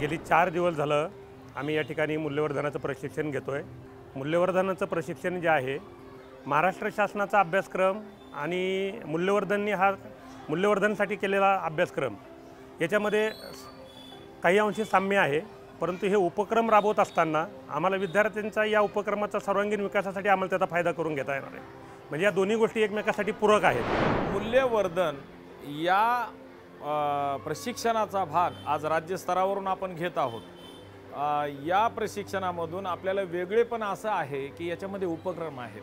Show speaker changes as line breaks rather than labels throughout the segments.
गेली 4 दिवस झालं आम्ही या ठिकाणी मूल्यवर्धनाचं प्रशिक्षण घेतोय। मूल्यवर्धनाचं प्रशिक्षण जे आहे महाराष्ट्र शासनाचा अभ्यासक्रम आणि मूल्यवर्धनसाठी केलेला अभ्यासक्रम याच्यामध्ये काही अंशी साम्य आहे, परंतु हे उपक्रम राबवत असताना आम्हाला विद्यार्थ्यांचा या उपक्रमाचा सर्वांगीण विकासासाठी आम्हाला त्याचा फायदा करून घेता येणार आहे। म्हणजे या दोन्ही गोष्टी एकमेकांसाठी पूरक आहेत।
मूल्यवर्धन या प्रशिक्षणाचा भाग आज राज्यस्तरावरून आपण घेत आहोत। या प्रशिक्षणामधून आपल्याला वेगळेपण असं आहे की याच्यामध्ये उपक्रम आहेत,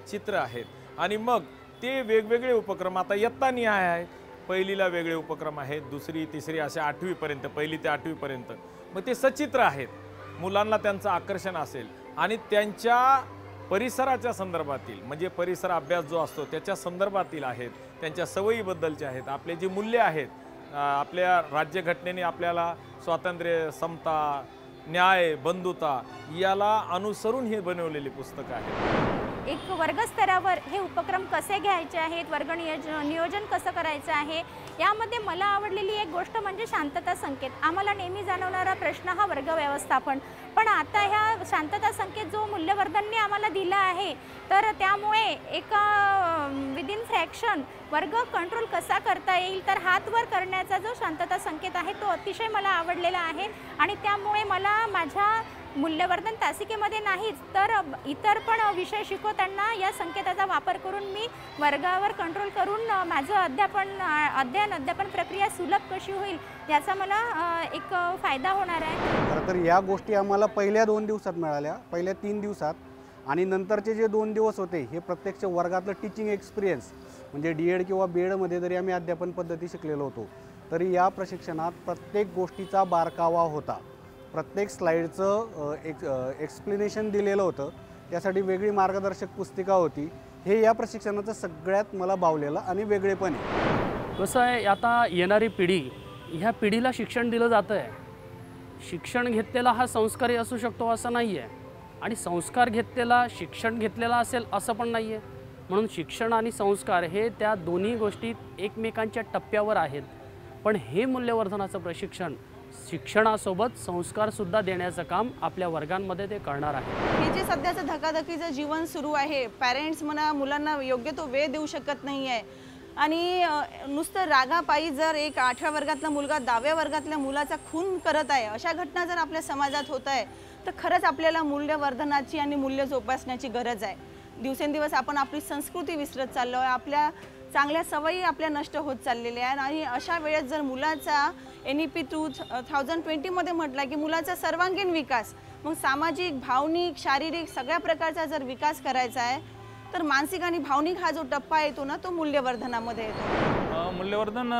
चित्र आहेत आणि मग ते वेगवेगळे उपक्रम आता इयत्तानिहाय आहेत। पहिलीला वेगळे उपक्रम आहेत, दुसरी तिसरी असे 8वी पर्यंत, पहिली ते 8वी पर्यंत मग ते सचित्र आहेत। मुलांना त्यांचं आकर्षण असेल आणि त्यांच्या परिसराच्या संदर्भातील म्हणजे परिसर अभ्यास जो असतो त्याच्या संदर्भातील आहेत, त्यांच्या सवयीबद्दलचे आहेत, आपले जे मूल्य आहेत, आपल्या राज्यघटनेने आपल्याला स्वातंत्र्य, समता, न्याय, बंधुता याला अनुसरून हे बनवलेले पुस्तक आहे।
एक वर्गस्तरावर हे उपक्रम कसे घ्यायचे आहेत, वर्ग नियोजन कसं करायचं आहे, यामध्ये मला आवडलेली एक गोष्ट म्हणजे शांतता संकेत। आम्हाला नेहमी जाणवणारा प्रश्न हा वर्ग व्यवस्थापन, पण आता ह्या शांतता संकेत जो मूल्यवर्धनने आम्हाला दिला आहे तर त्यामुळे एक विदिन फ्रॅक्शन वर्ग कंट्रोल कसा करता येईल, तर हात वर करण्याचा जो शांतता संकेत आहे तो अतिशय मला आवडलेला आहे आणि त्यामुळे मला माझ्या मूल्यवर्धन तासिकेमध्ये नाहीच तर इतर पण विषय शिकवताना या संकेताचा वापर करून मी वर्गावर कंट्रोल करून माझं अध्यापन प्रक्रिया सुलभ कशी होईल याचा मला एक फायदा होणार आहे।
खरं तर या गोष्टी आम्हाला पहिल्या 2 दिवसात मिळाल्या, पहिल्या 3 दिवसात आणि नंतरचे जे 2 दिवस होते हे प्रत्यक्ष वर्गातलं टीचिंग एक्सपिरियन्स म्हणजे DED किंवा BED जरी आम्ही अध्यापन पद्धती शिकलेलो होतो तरी या प्रशिक्षणात प्रत्येक गोष्टीचा बारकावा होता। प्रत्येक स्लाईडचं एक्सप्लेनेशन दिलेलं होतं, त्यासाठी वेगळी मार्गदर्शक पुस्तिका होती। हे या प्रशिक्षणाचं सगळ्यात मला भावलेलं आणि वेगळेपण आहे।
कसं आहे, आता येणारी पिढी, ह्या पिढीला शिक्षण दिलं जातं आहे। शिक्षण घेतलेला हा संस्कारी असू शकतो असं नाही आहे आणि संस्कार घेतलेला शिक्षण घेतलेला असेल असं पण नाही आहे। म्हणून शिक्षण आणि संस्कार हे त्या दोन्ही गोष्टी एकमेकांच्या टप्प्यावर आहेत, पण हे मूल्यवर्धनाचं प्रशिक्षण शिक्षणासोबत संस्कारसुद्धा देण्याचं काम आपल्या वर्गांमध्ये ते करणार आहे।
हे जे सध्याचं धकाधकीचं जीवन सुरू आहे, पॅरेंट्स म्हणा मुलांना योग्य तो वेळ देऊ शकत नाही आहे आणि नुसतं रागापायी जर एक 8व्या वर्गातला मुलगा 10व्या वर्गातल्या मुलाचा खून करत आहे, अशा घटना जर आपल्या समाजात होत आहे तर खरंच आपल्याला मूल्यवर्धनाची आणि मूल्य जोपासण्याची गरज आहे। दिवसेंदिवस आपण आपली संस्कृती विसरत चाललो आहे, आपल्या चांगल्या सवयी आपल्या नष्ट होत चाललेल्या आहेत आणि अशा वेळेस जर मुलाचा NEP 2020 मध्ये म्हटलं की मुलाचा सर्वांगीण विकास, मग सामाजिक, भावनिक, शारीरिक सगळ्या प्रकारचा जर विकास करायचा आहे तर मानसिक आणि भावनिक हा जो टप्पा येतो ना तो मूल्यवर्धनामध्ये येतो।
मूल्यवर्धन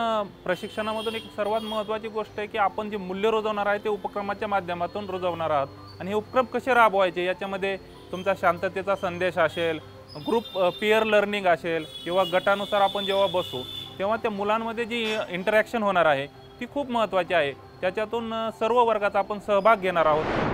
प्रशिक्षणामधून एक सर्वात महत्त्वाची गोष्ट आहे की आपण जे मूल्य रुजवणार आहे ते उपक्रमाच्या माध्यमातून रुजवणार आहात आणि हे उपक्रम कसे राबवायचे याच्यामध्ये तुमचा शांततेचा संदेश असेल, ग्रुप पीअर लर्निंग असेल किंवा गटानुसार आपण जेव्हा बसू तेव्हा त्या मुलांमध्ये जी इंटरॅक्शन होणार आहे ती खूप महत्त्वाची आहे। त्याच्यातून सर्व वर्गाचा आपण सहभाग घेणार आहोत।